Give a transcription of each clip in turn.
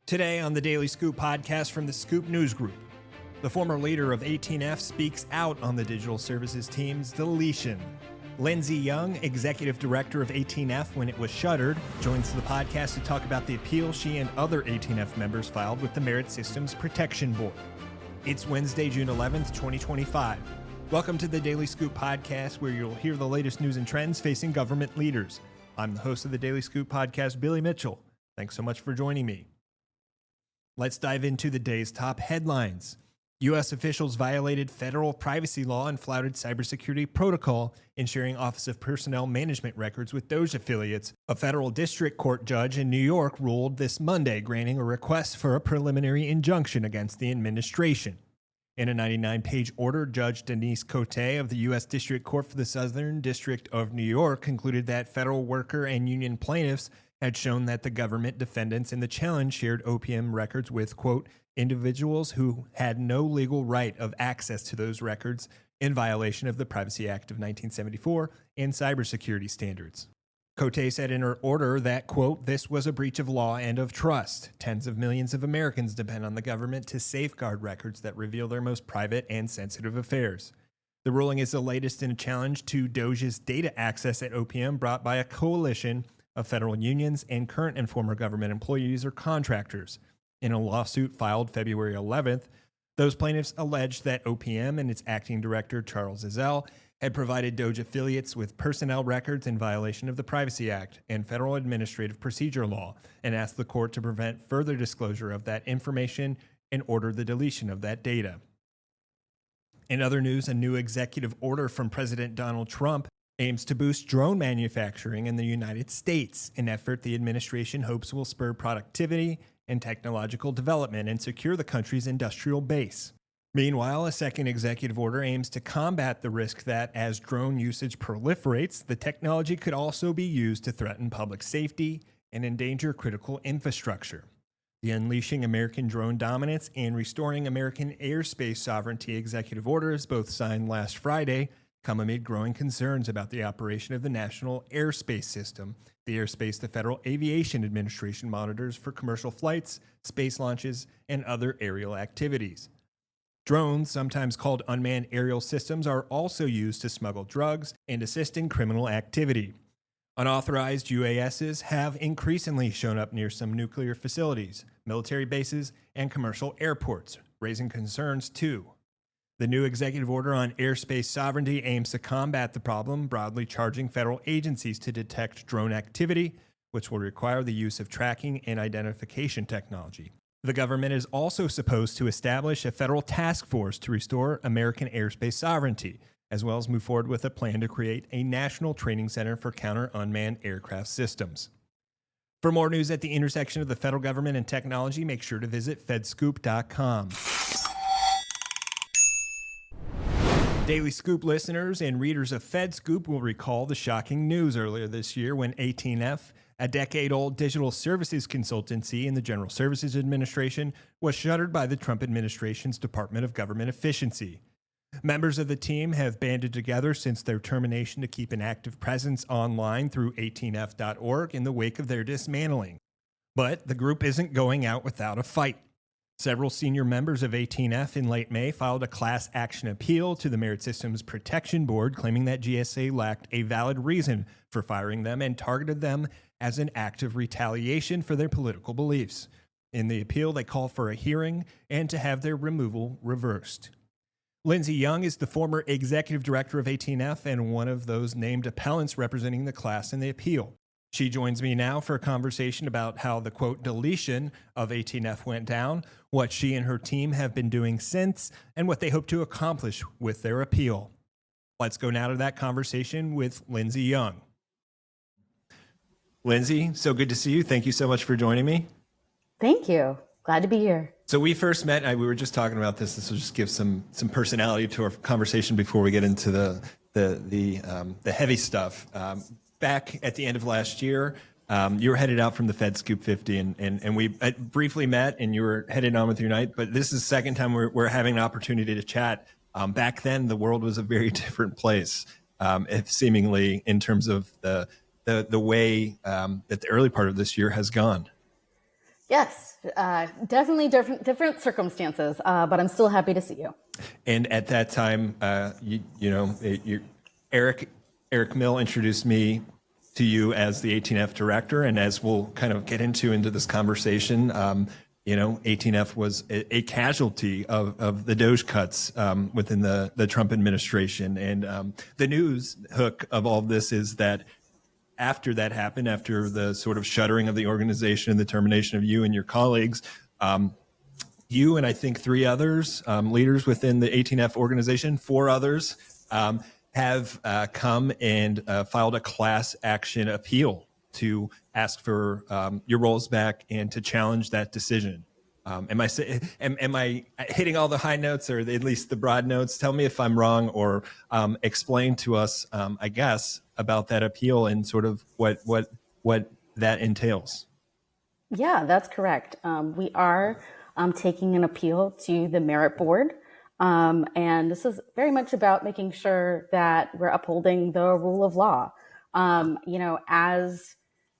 Today on the Daily Scoop podcast from the Scoop News Group, the former leader of 18F speaks out on the digital services team's deletion. Lindsay Young, executive director of 18F when it was shuttered, joins the podcast to talk about the appeal she and other 18F members filed with the Merit Systems Protection Board. It's Wednesday, June 11th, 2025. Welcome to the Daily Scoop podcast, where you'll hear the latest news and trends facing government leaders. I'm the host of the Daily Scoop podcast, Billy Mitchell. Thanks so much for joining me. Let's dive into the day's top headlines. U.S. officials violated federal privacy law and flouted cybersecurity protocol in sharing Office of Personnel Management records with DOJ affiliates. A federal district court judge in New York ruled this Monday, granting a request for a preliminary injunction against the administration. In a 99-page order, Judge Denise Cote of the U.S. District Court for the Southern District of New York concluded that federal worker and union plaintiffs had shown that the government defendants in the challenge shared OPM records with, quote, individuals who had no legal right of access to those records in violation of the Privacy Act of 1974 and cybersecurity standards. Cote said in her order that, quote, this was a breach of law and of trust. Tens of millions of Americans depend on the government to safeguard records that reveal their most private and sensitive affairs. The ruling is the latest in a challenge to DOJ's data access at OPM brought by a coalition of federal unions and current and former government employees or contractors. In a lawsuit filed February 11th, those plaintiffs alleged that OPM and its acting director, Charles Ezell, had provided DOJ affiliates with personnel records in violation of the Privacy Act and federal administrative procedure law, and asked the court to prevent further disclosure of that information and order the deletion of that data. In other news, a new executive order from President Donald Trump aims to boost drone manufacturing in the United States, an effort the administration hopes will spur productivity and technological development and secure the country's industrial base. Meanwhile, a second executive order aims to combat the risk that, as drone usage proliferates, the technology could also be used to threaten public safety and endanger critical infrastructure. The Unleashing American Drone Dominance and Restoring American Airspace Sovereignty executive orders, both signed last Friday, come amid growing concerns about the operation of the National Airspace System, the airspace the Federal Aviation Administration monitors for commercial flights, space launches, and other aerial activities. Drones, sometimes called unmanned aerial systems, are also used to smuggle drugs and assist in criminal activity. Unauthorized UASs have increasingly shown up near some nuclear facilities, military bases, and commercial airports, raising concerns too. The new executive order on airspace sovereignty aims to combat the problem, broadly charging federal agencies to detect drone activity, which will require the use of tracking and identification technology. The government is also supposed to establish a federal task force to restore American airspace sovereignty, as well as move forward with a plan to create a national training center for counter-unmanned aircraft systems. For more news at the intersection of the federal government and technology, make sure to visit FedScoop.com. Daily Scoop listeners and readers of FedScoop will recall the shocking news earlier this year when 18F, a decade-old digital services consultancy in the General Services Administration, was shuttered by the Trump administration's Department of Government Efficiency. Members of the team have banded together since their termination to keep an active presence online through 18f.org in the wake of their dismantling. But the group isn't going out without a fight. Several senior members of 18F in late May filed a class action appeal to the Merit Systems Protection Board, claiming that GSA lacked a valid reason for firing them and targeted them as an act of retaliation for their political beliefs. In the appeal, they call for a hearing and to have their removal reversed. Lindsay Young is the former executive director of 18F and one of those named appellants representing the class in the appeal. She joins me now for a conversation about how the, quote, deletion of 18F went down, what she and her team have been doing since, and what they hope to accomplish with their appeal. Let's go now to that conversation with Lindsay Young. Lindsay, so good to see you. Thank you so much for joining me. Thank you. Glad to be here. So we first met, we were just talking about this. This will just give some personality to our conversation before we get into the heavy stuff. Back at the end of last year, you were headed out from the FedScoop 50, and we briefly met, and you were headed on with your night. But this is the second time we're having an opportunity to chat. Back then, the world was a very different place, seemingly in terms of the way that the early part of this year has gone. Yes, definitely different circumstances, but I'm still happy to see you. And at that time, Eric Eric Mill introduced me to you as the 18F director, and as we'll kind of get into this conversation, 18F was a casualty of the Doge cuts within the Trump administration, and the news hook of all of this is that after that happened, after the sort of shuttering of the organization and the termination of you and your colleagues, you and I think three others, leaders within the 18F organization, four others, have come and filed a class action appeal to ask for your roles back and to challenge that decision. Am I hitting all the high notes, or at least the broad notes? Tell me if I'm wrong, or explain to us, I guess, about that appeal and sort of what that entails. Yeah, that's correct. We are taking an appeal to the merit board. And this is very much about making sure that we're upholding the rule of law. As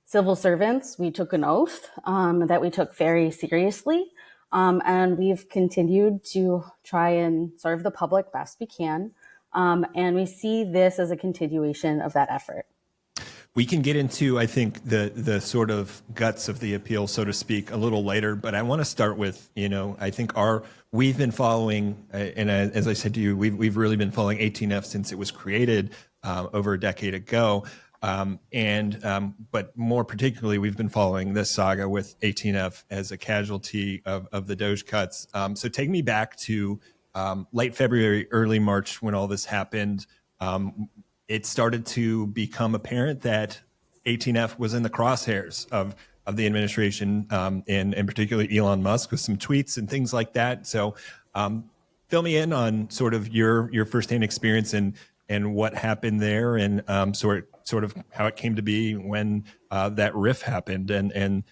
civil servants, we took an oath that we took very seriously. And we've continued to try and serve the public best we can. And we see this as a continuation of that effort. We can get into, I think, the sort of guts of the appeal, so to speak, a little later. But I want to start with, I think we've been following, and as I said to you, we've really been following 18F since it was created over a decade ago. But more particularly, we've been following this saga with 18F as a casualty of the Doge cuts. So take me back to late February, early March, when all this happened. It started to become apparent that 18F was in the crosshairs of the administration, and particularly Elon Musk, with some tweets and things like that. So fill me in on sort of your firsthand experience and what happened there, and sort of how it came to be when that riff happened and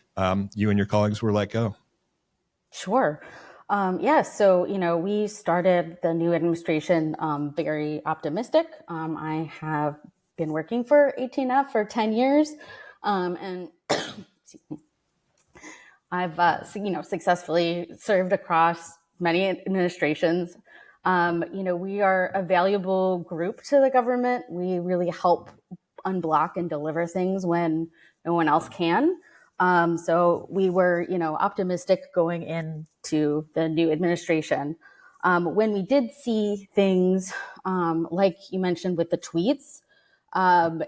you and your colleagues were let go. Sure. So, we started the new administration very optimistic. I have been working for 18F for 10 years, and I've, successfully served across many administrations. We are a valuable group to the government. We really help unblock and deliver things when no one else can. So we were, optimistic going into the new administration. When we did see things, like you mentioned with the tweets,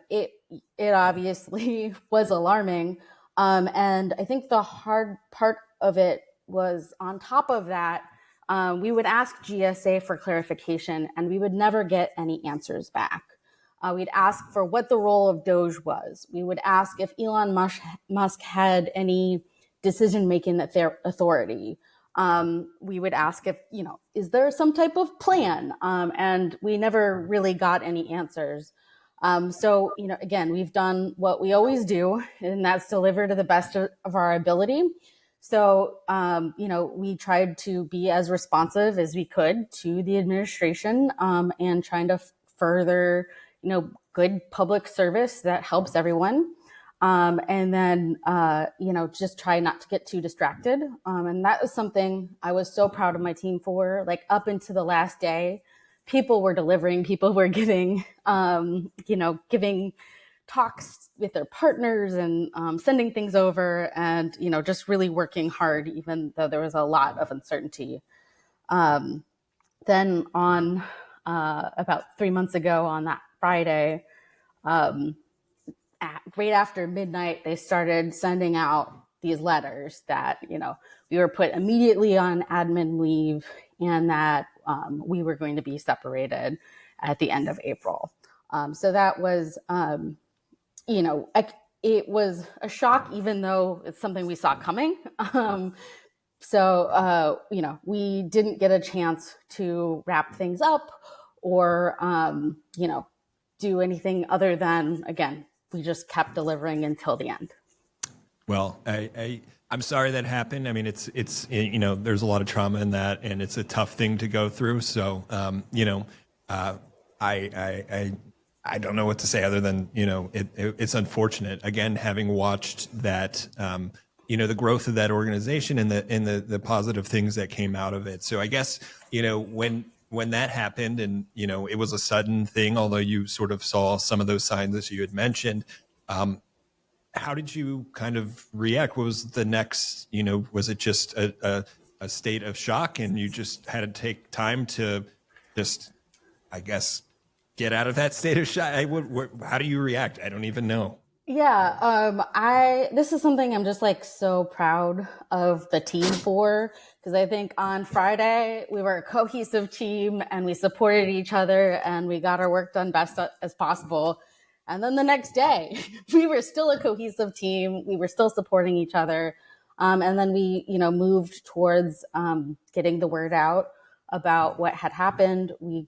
it obviously was alarming. And I think the hard part of it was, on top of that, we would ask GSA for clarification and we would never get any answers back. We'd ask for what the role of Doge was. We would ask if Elon Musk had any decision-making authority. We would ask if, is there some type of plan? And we never really got any answers. So, again, we've done what we always do, and that's deliver to the best of our ability. So, we tried to be as responsive as we could to the administration, and trying to further good public service that helps everyone. And then, just try not to get too distracted. And that was something I was so proud of my team for. Like, up into the last day, people were delivering, people were giving talks with their partners and sending things over, and, just really working hard, even though there was a lot of uncertainty. Then on about 3 months ago on that Friday, right after midnight, they started sending out these letters that, we were put immediately on admin leave, and that we were going to be separated at the end of April. So that was, it was a shock, even though it's something we saw coming. So, we didn't get a chance to wrap things up or, do anything other than, again, we just kept delivering until the end. Well, I'm sorry that happened. I mean, it's there's a lot of trauma in that, and it's a tough thing to go through. So, I don't know what to say other than, it's unfortunate. Again, having watched that the growth of that organization and the positive things that came out of it. So I guess, when that happened and, it was a sudden thing, although you sort of saw some of those signs as you had mentioned, how did you kind of react? What was the next, was it just a state of shock and you just had to take time to just, I guess, get out of that state of shock? How do you react? I don't even know. Yeah, this is something I'm just like so proud of the team for, because I think on Friday we were a cohesive team and we supported each other and we got our work done best as possible. And then the next day we were still a cohesive team. We were still supporting each other. And then we, moved towards getting the word out about what had happened. We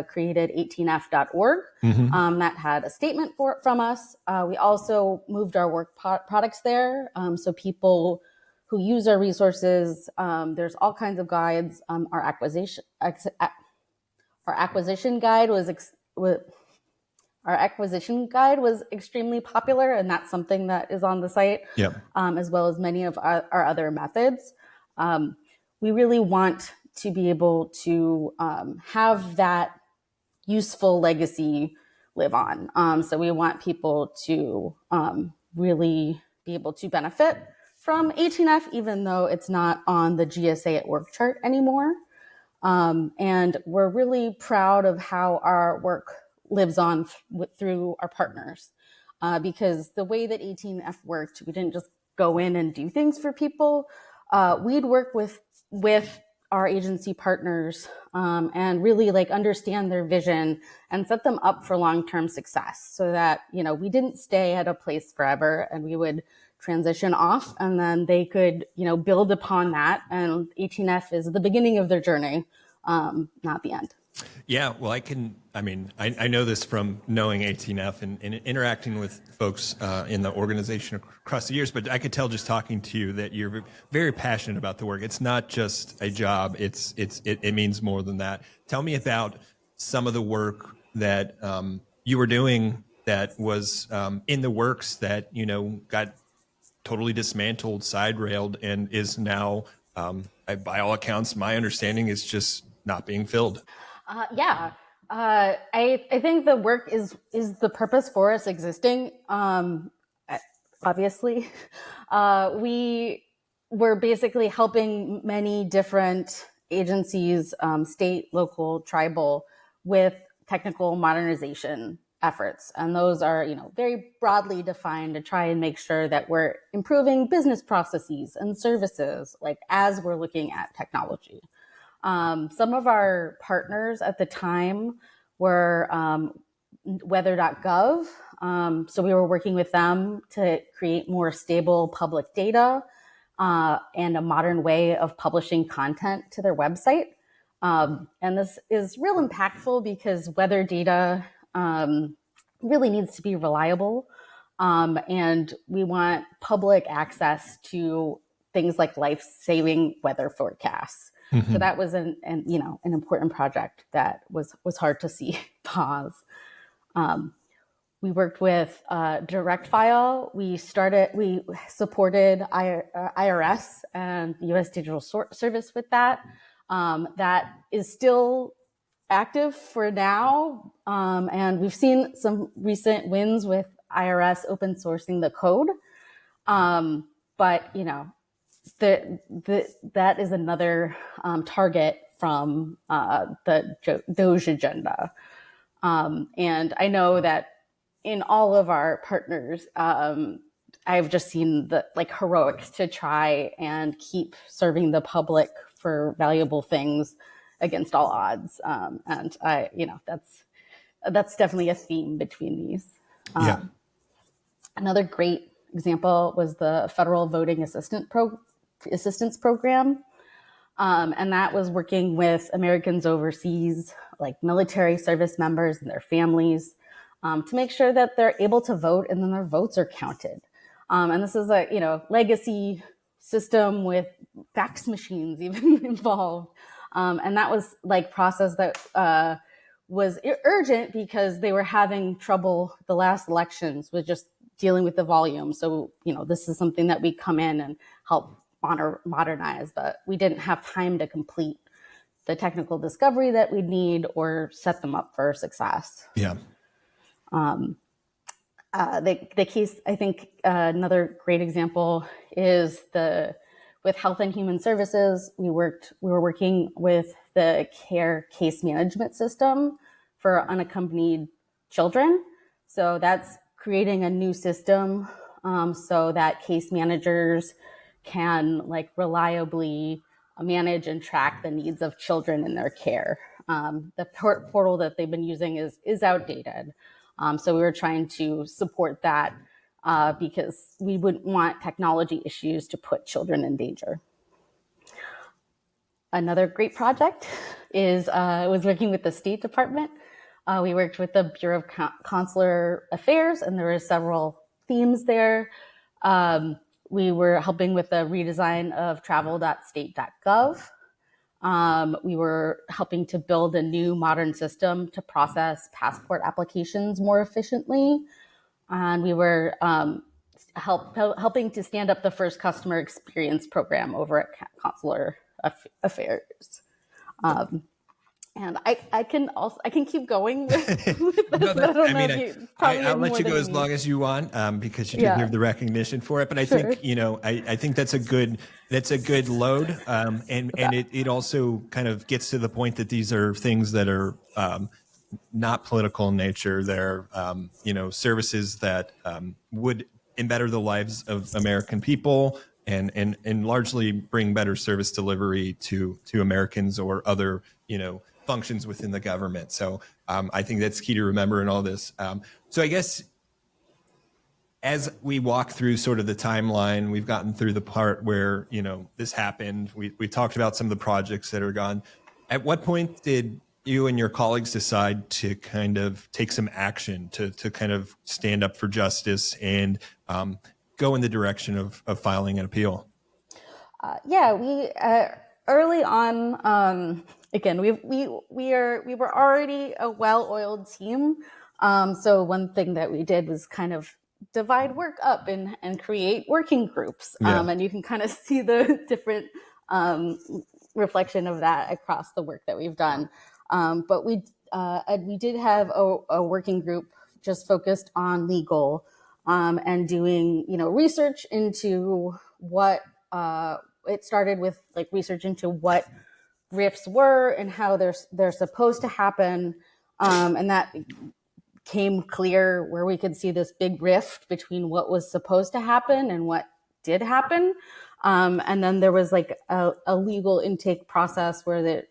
created 18f.org that had a statement from us. We also moved our work products there. So people who use our resources, there's all kinds of guides. Our acquisition guide was extremely popular, and that's something that is on the site, as well as many of our other methods. We really want to be able to have that useful legacy live on. So we want people to really be able to benefit from 18F, even though it's not on the GSA at work chart anymore. And we're really proud of how our work lives on through our partners. Because the way that 18F worked, we didn't just go in and do things for people. We'd work with our agency partners and really understand their vision and set them up for long-term success, so that we didn't stay at a place forever, and we would transition off, and then they could build upon that. And 18F is the beginning of their journey, not the end. Yeah, well, I know this from knowing 18F and interacting with folks in the organization across the years, but I could tell just talking to you that you're very passionate about the work. It's not just a job. It means more than that. Tell me about some of the work that you were doing that was in the works that, got totally dismantled, side railed, and is now, by all accounts, my understanding is just not being filled. I think the work is the purpose for us existing. Obviously, we were basically helping many different agencies, state, local, tribal, with technical modernization efforts. And those are, very broadly defined to try and make sure that we're improving business processes and services, as we're looking at technology. Some of our partners at the time were weather.gov. So we were working with them to create more stable public data and a modern way of publishing content to their website. And this is real impactful because weather data really needs to be reliable. And we want public access to things like life-saving weather forecasts. Mm-hmm. So that was an important project that was hard to see pause. We worked with Direct File. We supported IRS and the U.S. Digital Service with that. That is still active for now, and we've seen some recent wins with IRS open sourcing the code. But that is another target from the DOGE agenda. And I know that in all of our partners, I've just seen the heroics to try and keep serving the public for valuable things against all odds. And that's definitely a theme between these. Another great example was the Federal Voting Assistance Program. And that was working with Americans overseas, like military service members and their families, to make sure that they're able to vote and then their votes are counted. And this is a, legacy system with fax machines even involved. And that was process that was urgent because they were having trouble the last elections with just dealing with the volume. So, this is something that we come in and help modernize, but we didn't have time to complete the technical discovery that we need or set them up for success. Yeah. The case, I think, another great example is with Health and Human Services. We were working with the care case management system for unaccompanied children. So that's creating a new system so that case managers can reliably manage and track the needs of children in their care. The portal that they've been using is outdated. So we were trying to support that because we wouldn't want technology issues to put children in danger. Another great project was working with the State Department. We worked with the Bureau of Consular Affairs, and there were several themes there. We were helping with the redesign of travel.state.gov. We were helping to build a new modern system to process passport applications more efficiently. And we were helping to stand up the first customer experience program over at Consular Affairs. And I can keep going with this, but I don't know. I'll let you go as long as you want because you deserve the recognition for it. But I think I think that's a good load, and it also kind of gets to the point that these are things that are not political in nature. They're services that would better the lives of American people and largely bring better service delivery to Americans or other functions within the government. So I think that's key to remember in all this. So I guess as we walk through sort of the timeline, we've gotten through the part where, this happened. We talked about some of the projects that are gone. At what point did you and your colleagues decide to kind of take some action to kind of stand up for justice and go in the direction of filing an appeal? We early on, again, we were already a well-oiled team. So one thing that we did was kind of divide work up and create working groups. And you can kind of see the different reflection of that across the work that we've done. But we did have a working group just focused on legal and doing research into what it started with, research into what RIFs were and how they're supposed to happen, and that came clear where we could see this big rift between what was supposed to happen and what did happen. And then there was a legal intake process where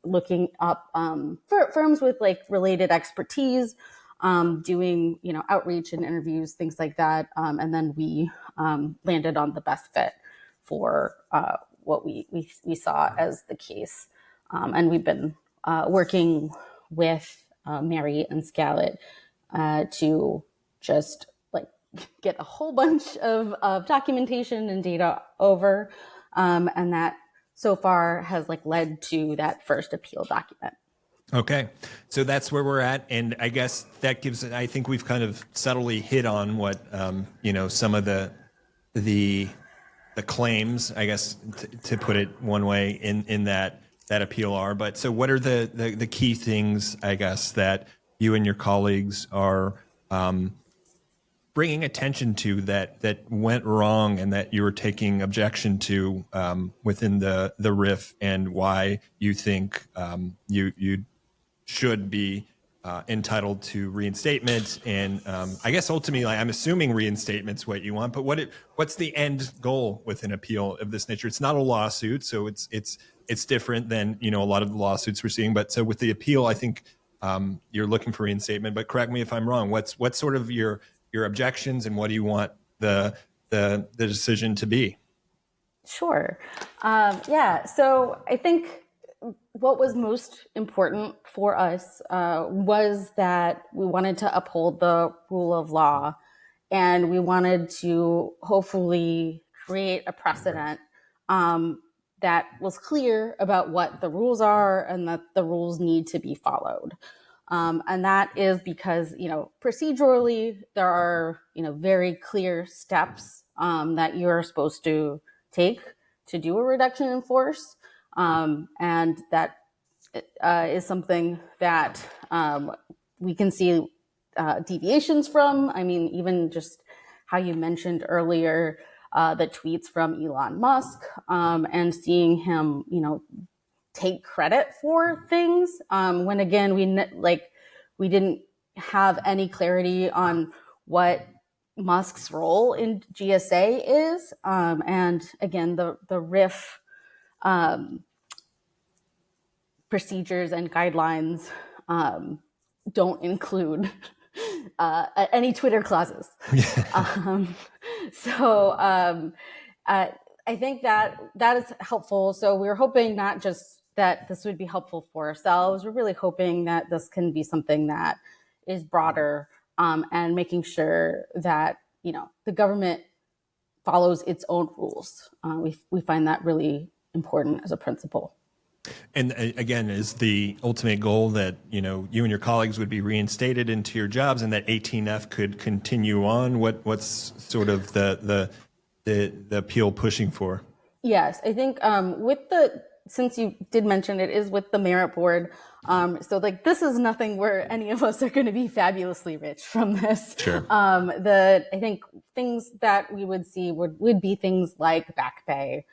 looking up firms with related expertise, doing outreach and interviews, things like that. And then we landed on the best fit for what we saw as the case. And we've been working with Mary and Scarlett to just get a whole bunch of documentation and data over. And that so far has led to that first appeal document. Okay. So that's where we're at. And I guess that I think we've kind of subtly hit on what, some of the claims, I guess, to put it one way in that appeal are. But so what are the key things, I guess, that you and your colleagues are bringing attention to that went wrong and that you were taking objection to within the RIF, and why you think you should be entitled to reinstatement? And I guess ultimately, I'm assuming reinstatement's what you want, but what's the end goal with an appeal of this nature? It's not a lawsuit, so it's different than a lot of the lawsuits we're seeing. But so with the appeal, I think you're looking for reinstatement. But correct me if I'm wrong. What's sort of your objections, and what do you want the decision to be? Sure. So I think what was most important for us was that we wanted to uphold the rule of law, and we wanted to hopefully create a precedent that was clear about what the rules are and that the rules need to be followed. And that is because, procedurally, there are, very clear steps that you're supposed to take to do a reduction in force. And that is something that we can see deviations from. I mean, even just how you mentioned earlier, the tweets from Elon Musk, and seeing him, take credit for things, when again we didn't have any clarity on what Musk's role in GSA is, and again the RIF procedures and guidelines don't include any Twitter clauses. I think that is helpful. So we're hoping not just that this would be helpful for ourselves. We're really hoping that this can be something that is broader, and making sure that the government follows its own rules. We find that really important as a principle. And again, is the ultimate goal that you and your colleagues would be reinstated into your jobs, and that 18F could continue on? What's sort of the appeal pushing for? Yes, I think since you did mention it is with the merit board, so this is nothing where any of us are going to be fabulously rich from this. Sure. I think things that we would see would be things like back pay,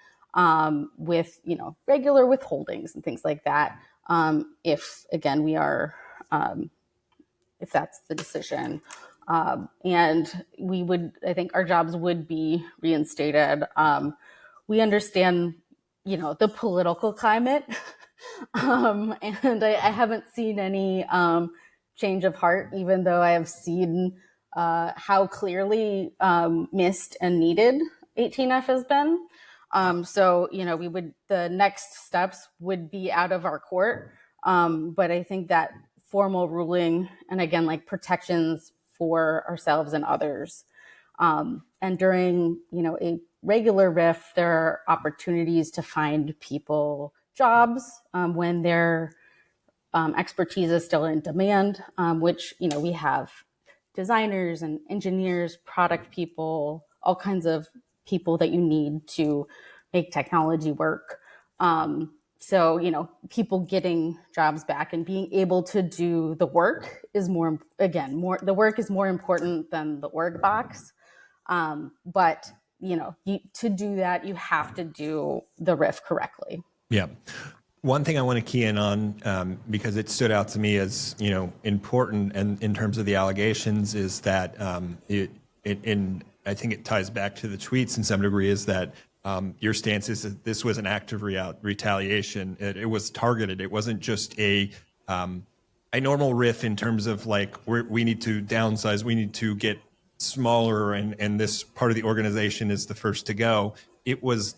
with regular withholdings and things like that. If again we are, if that's the decision, and I think our jobs would be reinstated. We understand, the political climate, and I haven't seen any change of heart, even though I have seen how clearly missed and needed 18F has been. So the next steps would be out of our court, but I think that formal ruling, and again, protections for ourselves and others. And during, a regular RIF, there are opportunities to find people jobs when their expertise is still in demand, which, we have designers and engineers, product people, all kinds of people that you need to make technology work. So, people getting jobs back and being able to do the work is the work is more important than the org box. But, to do that, you have to do the RIF correctly. Yeah. One thing I want to key in on, because it stood out to me as, important and in terms of the allegations, is that I think it ties back to the tweets in some degree, is that your stance is that this was an act of retaliation. It was targeted. It wasn't just a normal RIF in terms of we need to downsize, we need to get smaller, and this part of the organization is the first to go. It was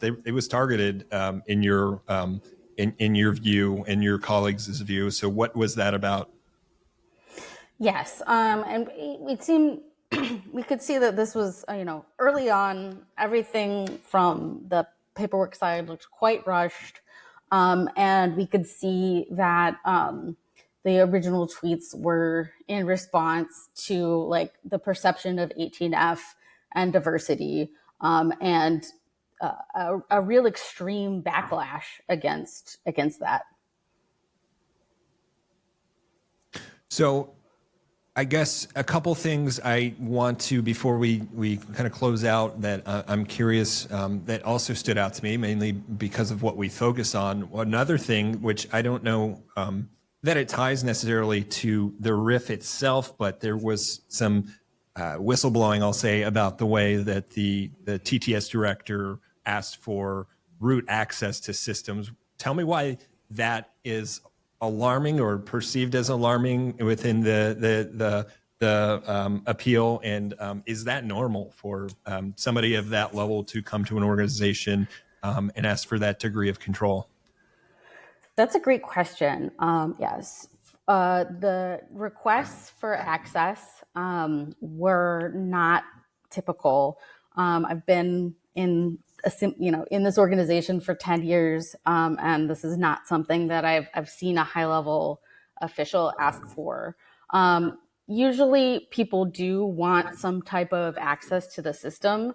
targeted in your view and your colleagues' view. So what was that about? Yes, and it seemed we could see that this was, early on, everything from the paperwork side looked quite rushed. And we could see that the original tweets were in response to the perception of 18F and diversity, and a real extreme backlash against that. So I guess a couple things I want to, before we kind of close out, that I'm curious, that also stood out to me, mainly because of what we focus on. Another thing, which I don't know that it ties necessarily to the RIF itself, but there was some whistleblowing, I'll say, about the way that the TTS director asked for root access to systems. Tell me why that is alarming, or perceived as alarming within the appeal, and is that normal for somebody of that level to come to an organization and ask for that degree of control? That's a great question. Yes, the requests for access were not typical. I've been in this organization for 10 years, and this is not something that I've seen a high level official ask for. Usually people do want some type of access to the system,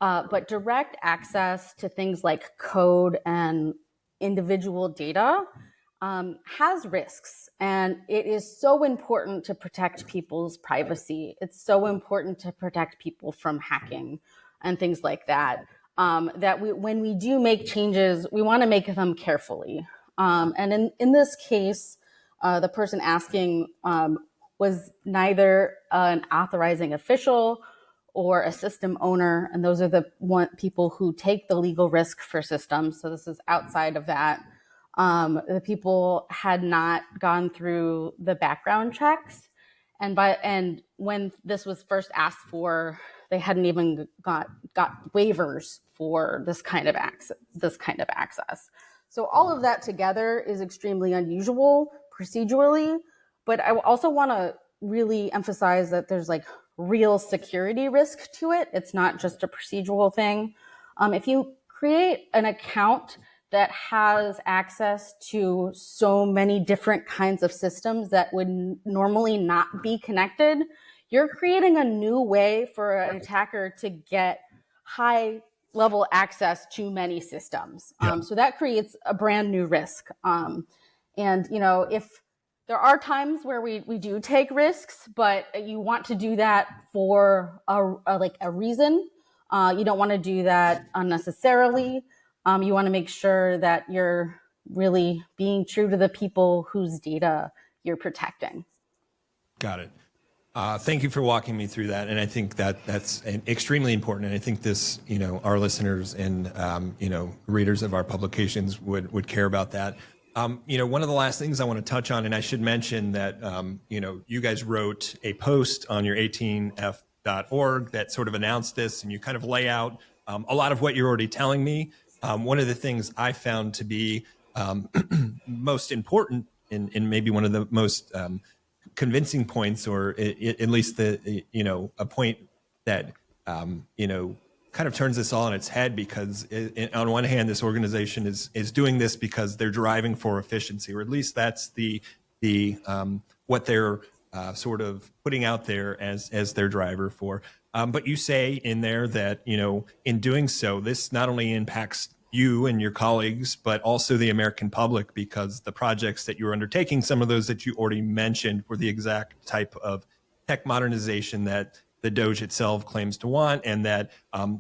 but direct access to things like code and individual data has risks. And it is so important to protect people's privacy. It's so important to protect people from hacking and things like that. When we do make changes, we want to make them carefully. And in this case, the person asking was neither an authorizing official or a system owner. And those are the people who take the legal risk for systems. So this is outside of that. The people had not gone through the background checks. And when this was first asked for, they hadn't even got waivers for this kind of access. So all of that together is extremely unusual procedurally, but I also want to really emphasize that there's like real security risk to it. It's not just a procedural thing. If you create an account that has access to so many different kinds of systems that would normally not be connected, you're creating a new way for an attacker to get high level access to many systems. So that creates a brand new risk. If there are times where we do take risks, but you want to do that for a reason. You don't want to do that unnecessarily. You want to make sure that you're really being true to the people whose data you're protecting. Got it. Thank you for walking me through that. And I think that's extremely important. And I think this, our listeners and, readers of our publications would care about that. One of the last things I want to touch on, and I should mention that, you guys wrote a post on your 18f.org that sort of announced this, and you kind of lay out a lot of what you're already telling me. One of the things I found to be most important and maybe one of the most convincing points, or at least a point that kind of turns this all on its head, because on one hand, this organization is doing this because they're driving for efficiency, or at least that's the what they're sort of putting out there as their driver for. But you say in there that in doing so, this not only impacts you and your colleagues, but also the American public, because the projects that you're undertaking, some of those that you already mentioned, were the exact type of tech modernization that the Doge itself claims to want, and that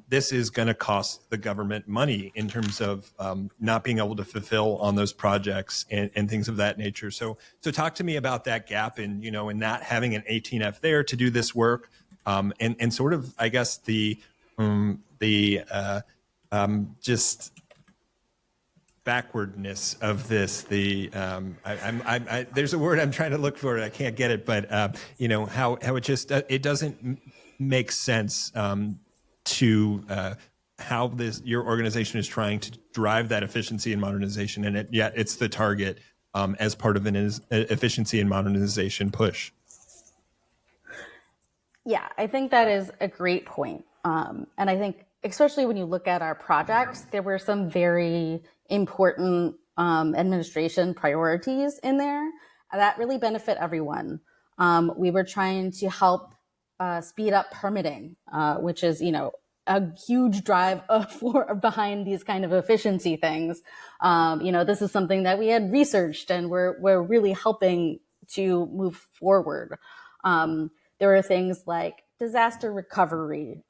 this is going to cost the government money in terms of not being able to fulfill on those projects and things of that nature. So talk to me about that gap and and not having an 18F there to do this work, and sort of, I guess, just backwardness of this. There's a word I'm trying to look for, I can't get it, but how it just it doesn't make sense to how your organization is trying to drive that efficiency and modernization, and yet it's the target as part of an efficiency and modernization push. Yeah, I think that is a great point. And I think, especially when you look at our projects, there were some very important administration priorities in there that really benefit everyone. We were trying to help speed up permitting, which is, a huge drive behind these kind of efficiency things. This is something that we had researched and we're really helping to move forward. There were things like disaster recovery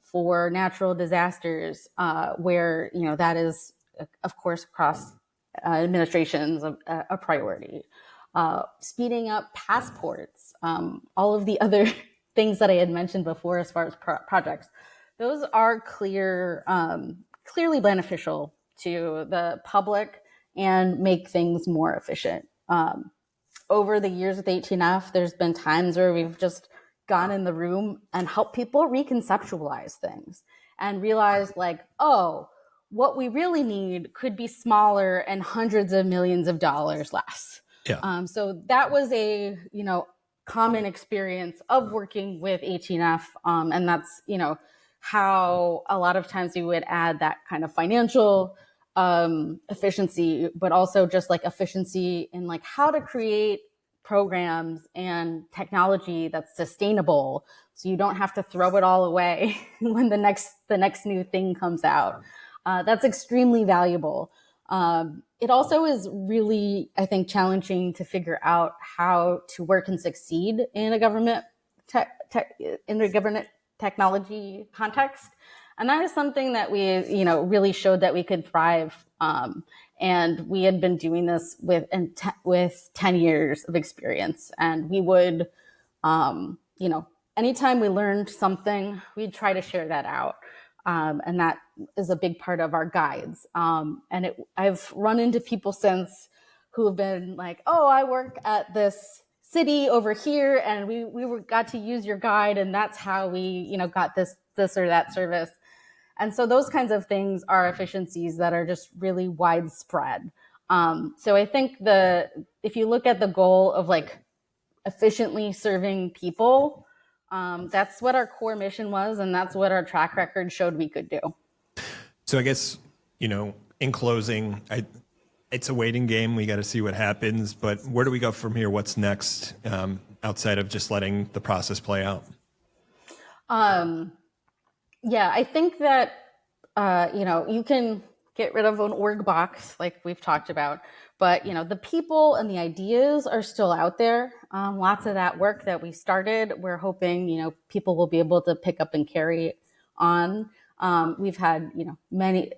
for natural disasters, where that is, of course, across administrations a priority. Speeding up passports, all of the other things that I had mentioned before as far as projects, those are clearly beneficial to the public and make things more efficient. Over the years with 18F, there's been times where we've just gone in the room and helped people reconceptualize things and realize, what we really need could be smaller and hundreds of millions of dollars less. Yeah. So that was a, common experience of working with 18F. And that's, how a lot of times we would add that kind of financial efficiency, but also just like efficiency in like how to create programs and technology that's sustainable, so you don't have to throw it all away when the next new thing comes out. That's extremely valuable. It also is really, I think, challenging to figure out how to work and succeed in a government technology context. And that is something that we, really showed that we could thrive. And we had been doing this with 10 years of experience. And we would, anytime we learned something, we'd try to share that out. And that is a big part of our guides. I've run into people since who have been like, oh, I work at this city over here, and we got to use your guide, and that's how we, got this or that service. And so those kinds of things are efficiencies that are just really widespread. So I think if you look at the goal of like efficiently serving people, that's what our core mission was, and that's what our track record showed we could do. So I guess, in closing, it's a waiting game. We got to see what happens, but where do we go from here? What's next, outside of just letting the process play out? Yeah, I think that, you can get rid of an org box like we've talked about, but, the people and the ideas are still out there. Lots of that work that we started, we're hoping, people will be able to pick up and carry on. We've had,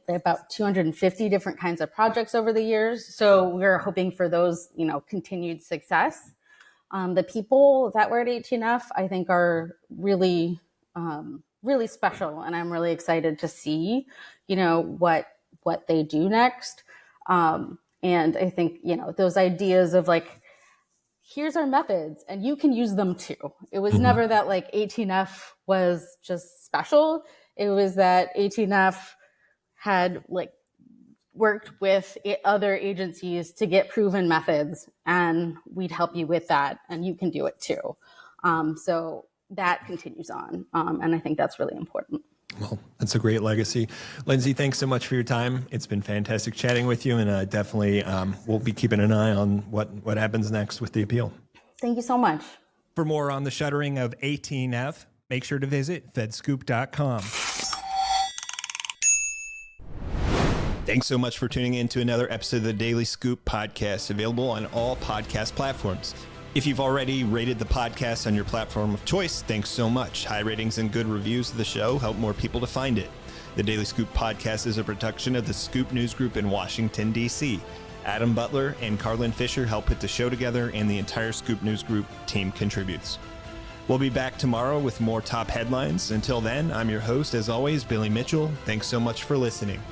about 250 different kinds of projects over the years. So we're hoping for those, continued success. The people that were at 18F, I think, are really, really special. And I'm really excited to see, what they do next. And I think, those ideas of like, here's our methods and you can use them too. It was never that like 18F was just special. It was that 18F had like worked with other agencies to get proven methods, and we'd help you with that, and you can do it too. So that continues on, and I think that's really important. Well, that's a great legacy. Lindsay, thanks so much for your time. It's been fantastic chatting with you, and definitely we'll be keeping an eye on what happens next with the appeal. Thank you so much. For more on the shuttering of 18F, make sure to visit FedScoop.com. Thanks so much for tuning in to another episode of the Daily Scoop podcast, available on all podcast platforms. If you've already rated the podcast on your platform of choice, thanks so much. High ratings and good reviews of the show help more people to find it. The Daily Scoop podcast is a production of the Scoop News Group in Washington, D.C. Adam Butler and Carlin Fisher help put the show together, and the entire Scoop News Group team contributes. We'll be back tomorrow with more top headlines. Until then, I'm your host, as always, Billy Mitchell. Thanks so much for listening.